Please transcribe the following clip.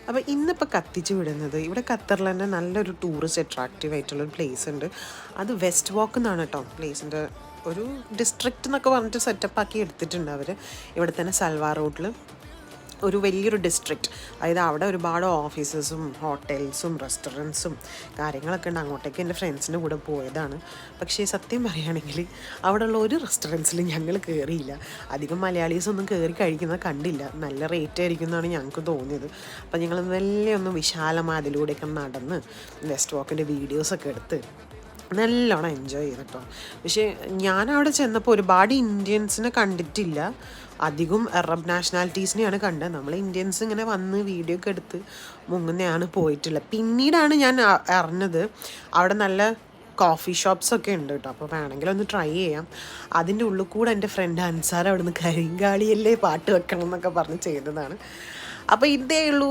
അപ്പോൾ ഇന്നിപ്പോൾ കത്തിച്ച് വിടുന്നത് ഇവിടെ ഖത്തറിൽ തന്നെ നല്ലൊരു ടൂറിസ്റ്റ് അട്രാക്റ്റീവ് ആയിട്ടുള്ളൊരു പ്ലേസ് ഉണ്ട്. അത് വെസ്റ്റ് വാക്ക് എന്നാണ് കേട്ടോ പ്ലേസിൻ്റെ ഒരു ഡിസ്ട്രിക്റ്റ് എന്നൊക്കെ പറഞ്ഞിട്ട് സെറ്റപ്പാക്കി എടുത്തിട്ടുണ്ട് അവർ. ഇവിടെ തന്നെ സൽവാർ റോഡിൽ ഒരു വലിയൊരു ഡിസ്ട്രിക്റ്റ്, അതായത് അവിടെ ഒരുപാട് ഓഫീസസും ഹോട്ടൽസും റെസ്റ്റോറൻറ്റ്സും കാര്യങ്ങളൊക്കെ ഉണ്ട്. അങ്ങോട്ടേക്ക് എൻ്റെ ഫ്രണ്ട്സിൻ്റെ കൂടെ പോയതാണ്. പക്ഷേ സത്യം പറയുകയാണെങ്കിൽ അവിടെയുള്ള ഒരു റെസ്റ്റോറൻറ്റ്സിലും ഞങ്ങൾ കയറിയില്ല. അധികം മലയാളീസൊന്നും കയറി കഴിക്കുന്നത് കണ്ടില്ല. നല്ല റേറ്റ് ആയിരിക്കും എന്നാണ് ഞങ്ങൾക്ക് തോന്നിയത്. അപ്പോൾ ഞങ്ങൾ മെല്ലെ ഒന്ന് വിശാലമായ അതിലൂടെയൊക്കെ നടന്ന് വെസ്റ്റ് വാക്കിൻ്റെ വീഡിയോസൊക്കെ എടുത്ത് നല്ലോണം എൻജോയ് ചെയ്തിട്ടോ. പക്ഷേ ഞാനവിടെ ചെന്നപ്പോൾ ഒരുപാട് ഇന്ത്യൻസിനെ കണ്ടിട്ടില്ല, അധികം അറബ് നാഷണാലിറ്റീസിനെയാണ് കണ്ടത്. നമ്മൾ ഇന്ത്യൻസ് ഇങ്ങനെ വന്ന് വീഡിയോ ഒക്കെ എടുത്ത് മുങ്ങുന്നതാണ് പോയിട്ടുള്ളത്. പിന്നീടാണ് ഞാൻ അറിഞ്ഞത് അവിടെ നല്ല കോഫി ഷോപ്സൊക്കെ ഉണ്ട് കേട്ടോ. അപ്പോൾ വേണമെങ്കിൽ ഒന്ന് ട്രൈ ചെയ്യാം. അതിൻ്റെ ഉള്ളിൽ കൂടെ എൻ്റെ ഫ്രണ്ട് അൻസാർ അവിടെ നിന്ന് കരിങ്കാളിയല്ലേ പാട്ട് വെക്കണം എന്നൊക്കെ പറഞ്ഞ് ചെയ്തതാണ്. അപ്പോൾ ഇതേ ഉള്ളൂ